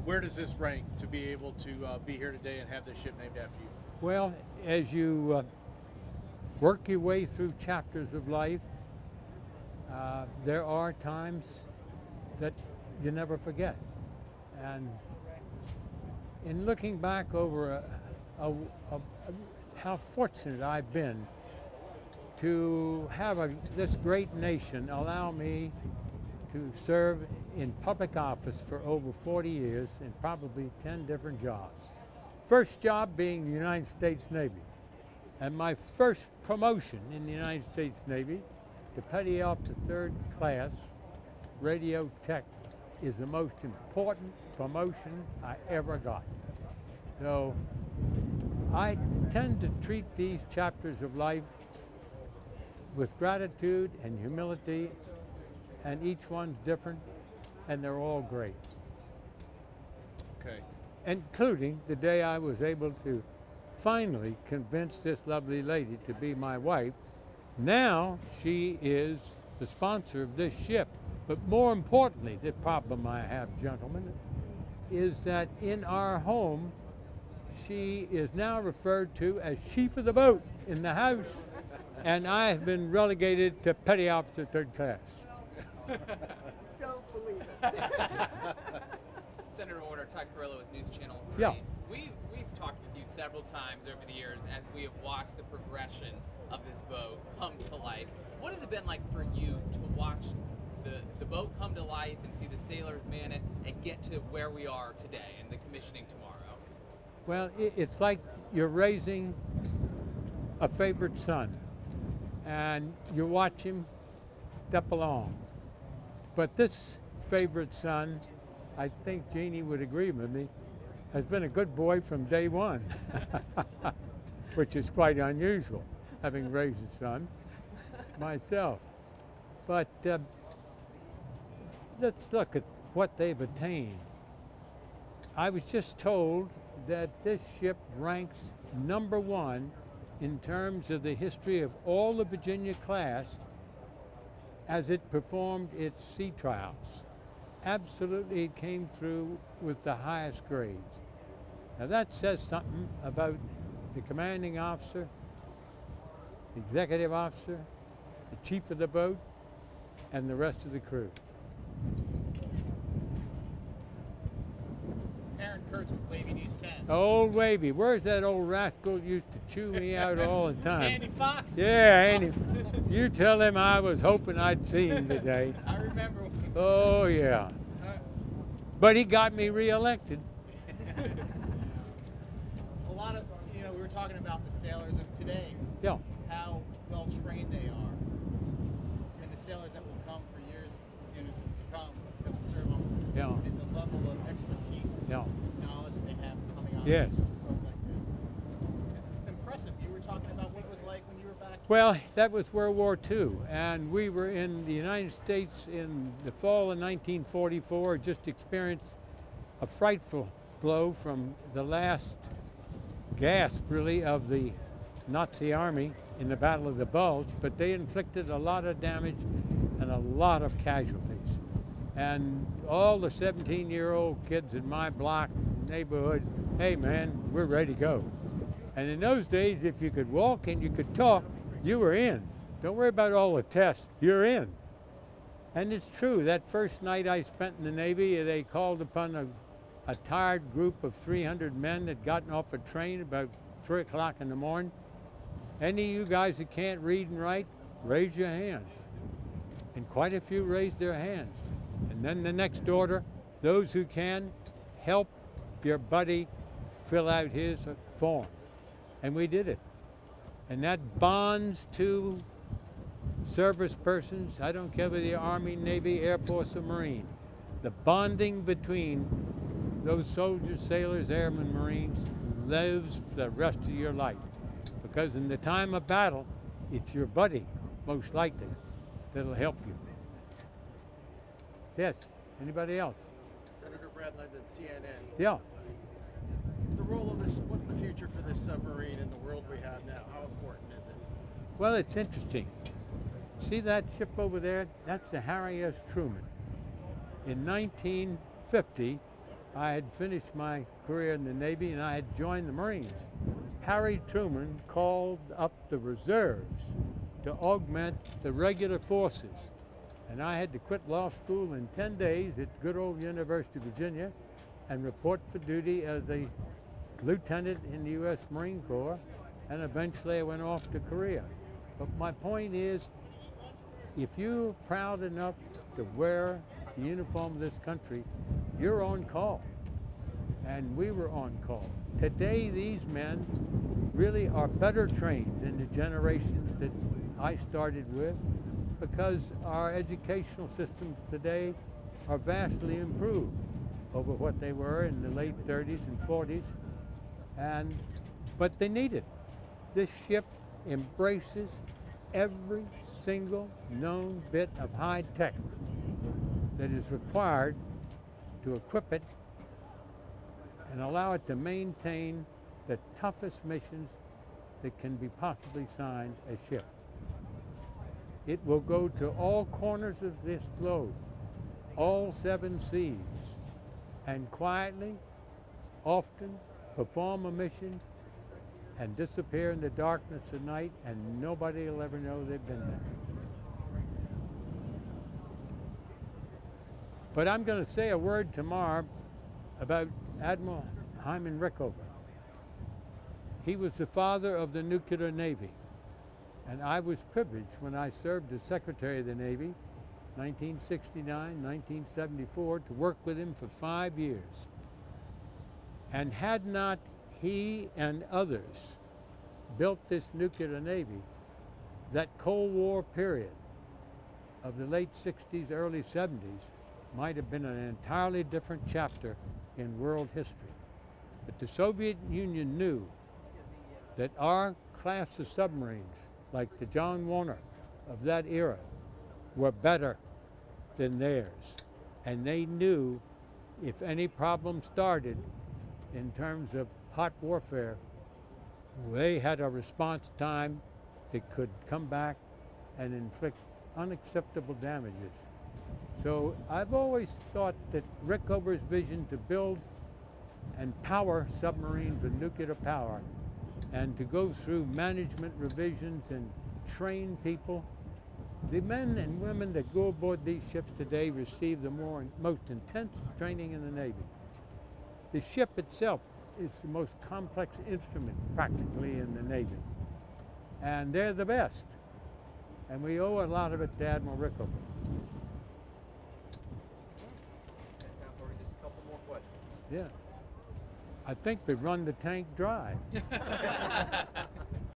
Where does this rank to be able to be here today and have this ship named after you? Well, as you work your way through chapters of life, there are times that you never forget. And in looking back over a, a, how fortunate I've been to have this great nation allow me to serve in public office for over 40 years in probably 10 different jobs. First job being the United States Navy. And my first promotion in the United States Navy to petty officer third class radio tech is the most important promotion I ever got. So I tend to treat these chapters of life with gratitude and humility, and each one's different, and they're all great. Okay. Including the day I was able to finally convince this lovely lady to be my wife. Now she is the sponsor of this ship. But more importantly, the problem I have, gentlemen, is that in our home, she is now referred to as chief of the boat in the house, and I have been relegated to petty officer third class. Don't believe it. Senator Order, Ty Carrillo with News Channel 3. Yeah. We've talked with you several times over the years as we have watched the progression of this boat come to life. What has it been like for you to watch the boat come to life and see the sailors man it and get to where we are today and the commissioning tomorrow? Well, it's like you're raising a favorite son, and you watch him step along. But this favorite son, I think Jeannie would agree with me, has been a good boy from day one, which is quite unusual, having raised a son myself. But let's look at what they've attained. I was just told that this ship ranks #1 in terms of the history of all the Virginia class as it performed its sea trials. Absolutely, it came through with the highest grades. Now that says something about the commanding officer, the executive officer, the chief of the boat, and the rest of the crew. Aaron Kurtz with Wavy News 10. Old Wavy, where's that old rascal used to chew me out all the time? Andy Fox. Yeah, Andy. You tell him I was hoping I'd see him today. I remember. Oh, yeah. But he got me reelected. A lot of, we were talking about the sailors of today. Yeah. How well trained they are. And the sailors that will come for years to come, that will serve them. Yeah. And the level of expertise, Yeah. knowledge that they have coming on Yes. a boat like this. Impressive. You were talking about what it was like when you were back. Well, that was World War II, and we were in the United States in the fall of 1944, just experienced a frightful blow from the last gasp, really, of the Nazi army in the Battle of the Bulge, but they inflicted a lot of damage and a lot of casualties. And all the 17-year-old kids in my block neighborhood, hey man, we're ready to go. And in those days, if you could walk and you could talk, you were in. Don't worry about all the tests, you're in. And it's true, that first night I spent in the Navy, they called upon a tired group of 300 men that gotten off a train about 3 o'clock in the morning. Any of you guys that can't read and write, raise your hands. And quite a few raised their hands. And then the next order, those who can, help your buddy fill out his form. And we did it. And that bonds two service persons, I don't care whether you're Army, Navy, Air Force, or Marine. The bonding between those soldiers, sailors, airmen, Marines lives the rest of your life. Because in the time of battle, it's your buddy, most likely, that'll help you. Yes, anybody else? Senator Brad Linden, CNN. Yeah. The role of this, what's the future for this submarine in the world we have now? How important is it? Well, it's interesting. See that ship over there? That's the Harry S. Truman. In 1950, I had finished my career in the Navy and I had joined the Marines. Harry Truman called up the reserves to augment the regular forces. And I had to quit law school in 10 days at good old University of Virginia and report for duty as a lieutenant in the U.S. Marine Corps, and eventually I went off to Korea. But my point is, if you're proud enough to wear the uniform of this country, you're on call. And we were on call. Today, these men really are better trained than the generations that I started with, because our educational systems today are vastly improved over what they were in the late 30s and 40s. But they need it. This ship embraces every single known bit of high tech that is required to equip it and allow it to maintain the toughest missions that can be possibly assigned a ship. It will go to all corners of this globe, all 7 seas, and quietly, often, perform a mission and disappear in the darkness of night, and nobody will ever know they've been there. But I'm going to say a word tomorrow about Admiral Hyman Rickover. He was the father of the nuclear Navy, and I was privileged when I served as Secretary of the Navy, 1969, 1974, to work with him for 5 years. And had not he and others built this nuclear Navy, that Cold War period of the late 60s, early 70s might have been an entirely different chapter in world history. But the Soviet Union knew that our class of submarines, like the John Warner of that era, were better than theirs. And they knew if any problem started in terms of hot warfare, they had a response time that could come back and inflict unacceptable damages. So I've always thought that Rickover's vision to build and power submarines with nuclear power, and to go through management revisions and train people. The men and women that go aboard these ships today receive the most intense training in the Navy. The ship itself is the most complex instrument practically in the Navy. And they're the best. And we owe a lot of it to Admiral Rickover. Time for just a couple more questions. Yeah. I think we run the tank dry.